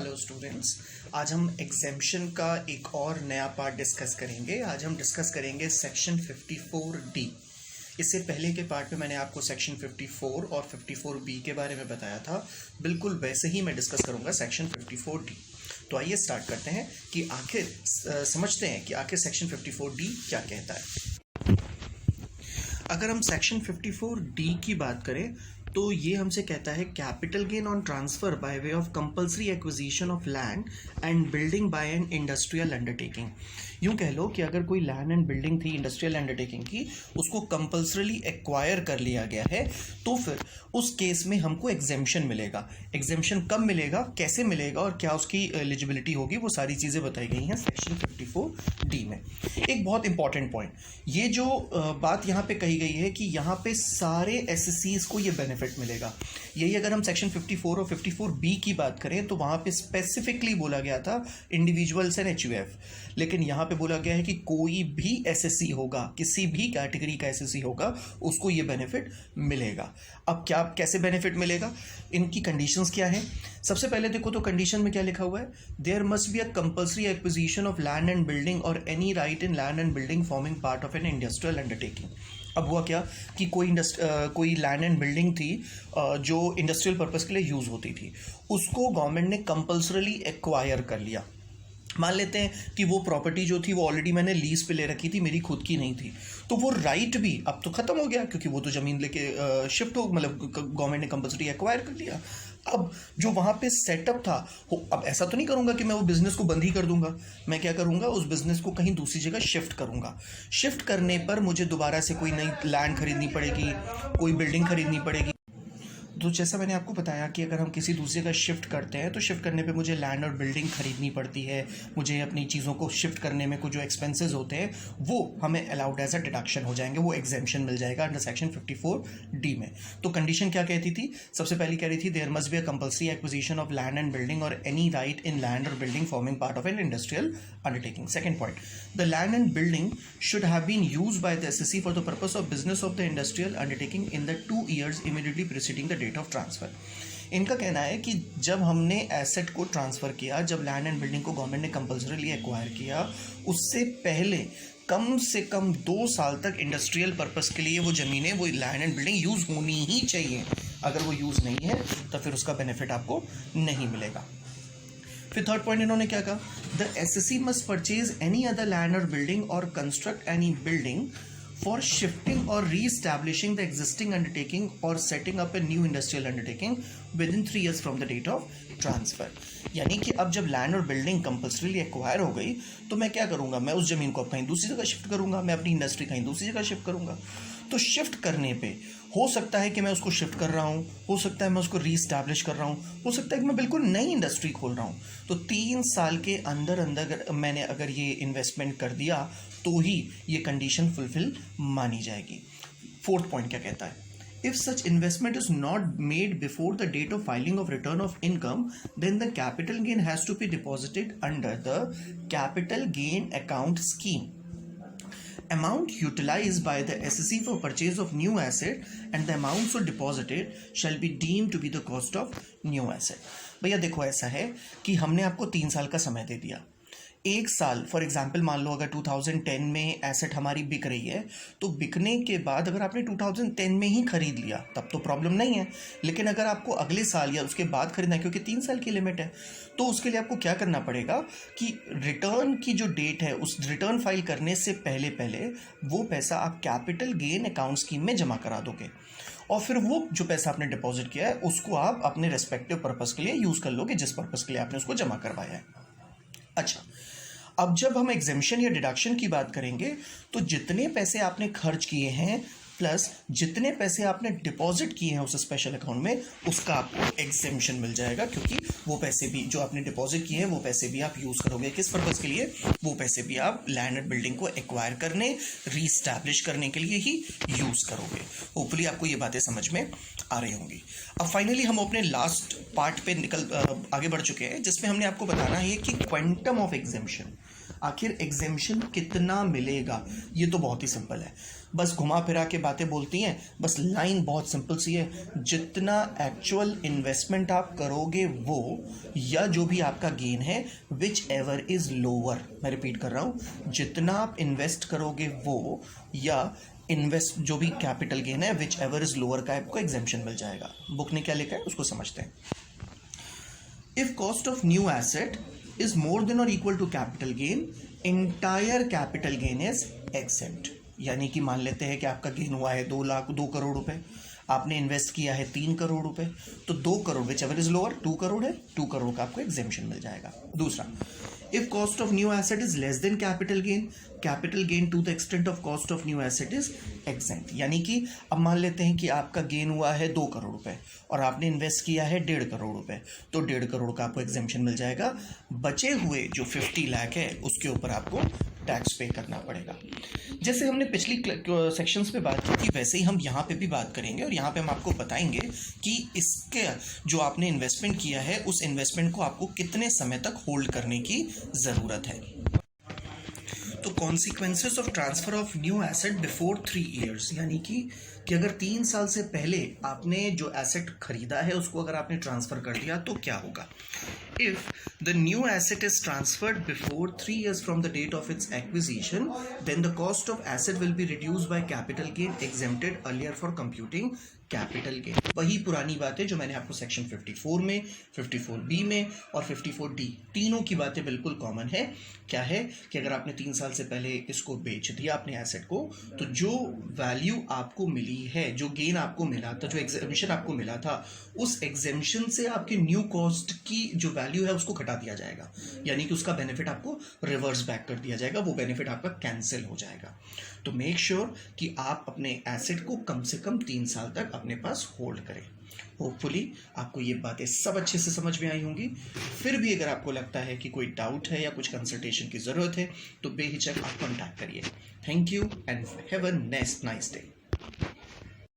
Hello students, आज हम exemption का एक और नया पार्ट डिस्कस करेंगे। आज हम डिस्कस करेंगे सेक्शन 54D। इससे पहले के पार्ट में मैंने आपको सेक्शन 54 और 54B के बारे में बताया था। बिल्कुल वैसे ही मैं डिस्कस करूंगा सेक्शन 54D। तो आइए स्टार्ट करते हैं कि आखिर समझते हैं कि आखिर सेक्शन 54D क्या कहता है। अगर हम सेक्शन 54D की बात करें तो ये हमसे कहता है capital gain on transfer by way of compulsory acquisition of land and building bye N industrial undertaking. यूँ कह लो कि अगर कोई लैंड एंड बिल्डिंग थी इंडस्ट्रियल अंडरटेकिंग की, उसको कंपल्सरीली एक्वायर कर लिया गया है, तो फिर उस केस में हमको एग्जेम्पशन मिलेगा। एग्जेम्पशन कब मिलेगा, कैसे मिलेगा और क्या उसकी एलिजिबिलिटी होगी, वो सारी चीज़ें बताई गई हैं सेक्शन 54D में। एक बहुत इंपॉर्टेंट पॉइंट, ये जो बात यहाँ पे कही गई है कि यहाँ पे सारे एसएससीज को ये बेनिफिट मिलेगा। यही अगर हम सेक्शन 54 और 54B की बात करें तो वहाँ पे स्पेसिफिकली बोला गया था इंडिविजुअल्स एंड एचयूएफ, लेकिन यहाँ पे बोला गया है कि कोई भी एसएससी होगा, किसी भी कैटेगरी का एसएससी होगा, उसको ये बेनिफिट मिलेगा। अब क्या, कैसे बेनिफिट मिलेगा, इनकी कंडीशंस क्या है? सबसे पहले देखो तो कंडीशन में क्या लिखा हुआ है, there must be a compulsory acquisition of land and building और any right in land and building forming part of an industrial undertaking. अब हुआ क्या कि कोई लैंड एंड बिल्डिंग थी जो इंडस्ट्रियल पर्पस के लिए यूज़ होती थी, उसको गवर्नमेंट ने कंपल्सरली एक्वायर कर लिया। मान लेते हैं कि वो प्रॉपर्टी जो थी वो ऑलरेडी मैंने लीज पे ले रखी थी, मेरी खुद की नहीं थी, तो वो राइट भी अब तो ख़त्म हो गया क्योंकि वो तो ज़मीन लेके शिफ्ट हो, मतलब गवर्नमेंट ने कंपल्सरी एक्वायर कर लिया। अब जो वहाँ पे सेटअप था, अब ऐसा तो नहीं करूँगा कि मैं वो बिज़नेस को बंद ही कर दूंगा। मैं क्या करूँगा, उस बिज़नेस को कहीं दूसरी जगह शिफ्ट करूँगा। शिफ्ट करने पर मुझे दोबारा से कोई नई लैंड खरीदनी पड़ेगी, कोई बिल्डिंग खरीदनी पड़ेगी। तो जैसा मैंने आपको बताया कि अगर हम किसी दूसरे का शिफ्ट करते हैं तो शिफ्ट करने पे मुझे लैंड और बिल्डिंग खरीदनी पड़ती है, मुझे अपनी चीज़ों को शिफ्ट करने में कुछ जो एक्सपेंसेस होते हैं वो हमें अलाउड एज अ डिडक्शन हो जाएंगे, वो एग्जेम्पशन मिल जाएगा अंडर सेक्शन 54D में। तो कंडीशन क्या कहती थी? सबसे पहली कह रही थी there must be a compulsory acquisition of land and building और any right in land or building forming part of an industrial undertaking. Second point, the land and building should have been used by the assessee for the purpose of business of the industrial undertaking in the 2 years immediately preceding the date of transfer. इनका कहना है कि जब हमने asset को transfer किया, जब land and building को गवर्नमेंट ने कंपल्सरीली एक्वायर किया, उससे पहले कम से कम 2 साल तक इंडस्ट्रियल पर्पस के लिए वो ज़मीनें, वो लैंड एंड बिल्डिंग यूज़ होनी ही चाहिए। अगर वो यूज़ नहीं है तो फिर उसका बेनिफिट आपको नहीं मिलेगा। फिर थर्ड पॉइंट इन्होंने क्या कहा, the assessee must purchase any other land or building और construct any building for shifting or re-establishing the existing undertaking or setting up a new industrial undertaking within 3 years from the date of transfer। यानी कि अब जब land or building compulsorily acquire हो गई तो मैं क्या करूँगा, मैं उस ज़मीन को कहीं दूसरी जगह शिफ्ट करूँगा, मैं अपनी इंडस्ट्री कहीं दूसरी जगह शिफ्ट करूँगा। तो शिफ्ट करने पे हो सकता है कि मैं उसको शिफ्ट कर रहा हूँ, हो सकता है मैं उसको रीस्टैब्लिश कर रहा हूँ, हो सकता है कि मैं बिल्कुल नई इंडस्ट्री खोल रहा हूँ। तो 3 साल के अंदर अंदर मैंने अगर ये इन्वेस्टमेंट कर दिया तो ही ये कंडीशन फुलफिल मानी जाएगी। फोर्थ पॉइंट क्या कहता है, if such investment is not made before the date of filing of return of income, then the capital gain has to be deposited under the capital gain account scheme. Amount utilized by the SSC for purchase of new asset and the amount so deposited shall be deemed to be the cost of new asset। भैया देखो, ऐसा है कि हमने आपको 3 साल का समय दे दिया। 1 साल फॉर एग्जाम्पल मान लो अगर 2010 में एसेट हमारी बिक रही है, तो बिकने के बाद अगर आपने 2010 में ही खरीद लिया तब तो प्रॉब्लम नहीं है, लेकिन अगर आपको अगले साल या उसके बाद खरीदना है, क्योंकि 3 साल की लिमिट है, तो उसके लिए आपको क्या करना पड़ेगा कि रिटर्न की जो डेट है, उस रिटर्न फाइल करने से पहले पहले वो पैसा आप कैपिटल गेन अकाउंट स्कीम में जमा करा दोगे और फिर वो जो पैसा आपने डिपॉजिट किया है उसको आप अपने रेस्पेक्टिव पर्पस के लिए यूज़ कर लोगे, जिस पर्पस के लिए आपने उसको जमा करवाया है। अच्छा, अब जब हम एग्जेम्पशन या डिडक्शन की बात करेंगे तो जितने पैसे आपने खर्च किए हैं प्लस जितने पैसे आपने डिपॉजिट किए हैं उस स्पेशल अकाउंट में, उसका आपको एग्जेम्पशन मिल जाएगा, क्योंकि वो पैसे भी जो आपने डिपॉजिट किए हैं वो पैसे भी आप यूज़ करोगे। किस पर्पज़ के लिए? वो पैसे भी आप लैंड एंड बिल्डिंग को एक्वायर करने, रीस्टैब्लिश करने के लिए ही यूज़ करोगे। होपफुली आपको ये बातें समझ में आ रही होंगी। अब फाइनली हम अपने लास्ट पार्ट पे आगे बढ़ चुके हैं, जिसमें हमने आपको बताना है कि क्वांटम ऑफ एग्जेम्पशन। आखिर एग्जेम्पशन कितना मिलेगा, ये तो बहुत ही सिंपल है, बस घुमा फिरा के बातें बोलती हैं, बस लाइन बहुत सिंपल सी है, जितना एक्चुअल इन्वेस्टमेंट आप करोगे वो, या जो भी आपका गेन है, विच एवर इज लोअर, मैं रिपीट कर रहा हूँ, जितना आप इन्वेस्ट करोगे वो, या इन्वेस्ट जो भी कैपिटल गेन है विच एवर इज लोअर का आपको एग्जेम्पशन मिल जाएगा। बुक ने क्या लिखा है उसको समझते हैं। If cost of new asset is more than or equal to capital gain, entire capital gain is exempt। यानी कि मान लेते हैं कि आपका गेन हुआ है 2 करोड़ रुपए, आपने इन्वेस्ट किया है 3 करोड़ रुपए, तो 2 crore whichever is lower 2 crore है, 2 करोड़ का आपको एग्जेम्पशन मिल जाएगा। दूसरा, if cost of new asset is less than capital gain to the extent of cost of new asset is exempt. यानी कि अब मान लेते हैं कि आपका गेन हुआ है 2 करोड़ रुपए और आपने इन्वेस्ट किया है 1.5 करोड़ रुपए, तो 1.5 करोड़ का आपको एग्जेम्पशन मिल जाएगा। बचे हुए जो 50 लाख है उसके ऊपर आपको टैक्स पे करना पड़ेगा। जैसे हमने पिछली सेक्शंस पे बात की थी वैसे ही हम यहाँ पे भी बात करेंगे, और यहाँ पे हम आपको बताएंगे कि इसके जो आपने इन्वेस्टमेंट किया है उस इन्वेस्टमेंट को आपको कितने समय तक होल्ड करने की ज़रूरत है। तो consequences of transfer of new asset before 3 years, यानी कि अगर 3 साल से पहले आपने जो एसेट खरीदा है उसको अगर आपने ट्रांसफर कर दिया तो क्या होगा। If the new asset is transferred before 3 years from the date of its acquisition, then the cost of asset will be reduced by capital gain exempted earlier for computing capital gain. वही पुरानी बातें जो मैंने आपको section 54 में, 54B में और 54D तीनों की बातें बिल्कुल कॉमन है। क्या है कि अगर आपने 3 साल से पहले इसको बेच दिया अपने एसेट को, तो जो वैल्यू आपको मिली है, जो गेन आपको मिला था, जो एग्जेम्पशन आपको मिला था, उस एग्जेम्पशन से आपके न्यू कॉस्ट की जो वैल्यू है उसको घटा दिया जाएगा, यानी कि उसका बेनिफिट आपको रिवर्स बैक कर दिया जाएगा, वो बेनिफिट आपका कैंसिल हो जाएगा। तो मेक श्योर कि आप अपने एसेट को कम से कम 3 साल तक अपने पास होल्ड करें। होपफुली आपको ये बातें सब अच्छे से समझ में आई होंगी। फिर भी अगर आपको लगता है कि कोई डाउट है या कुछ कंसल्टेशन की ज़रूरत है तो बेहिचक आप कॉन्टैक्ट करिए। Thank you and have a nice day.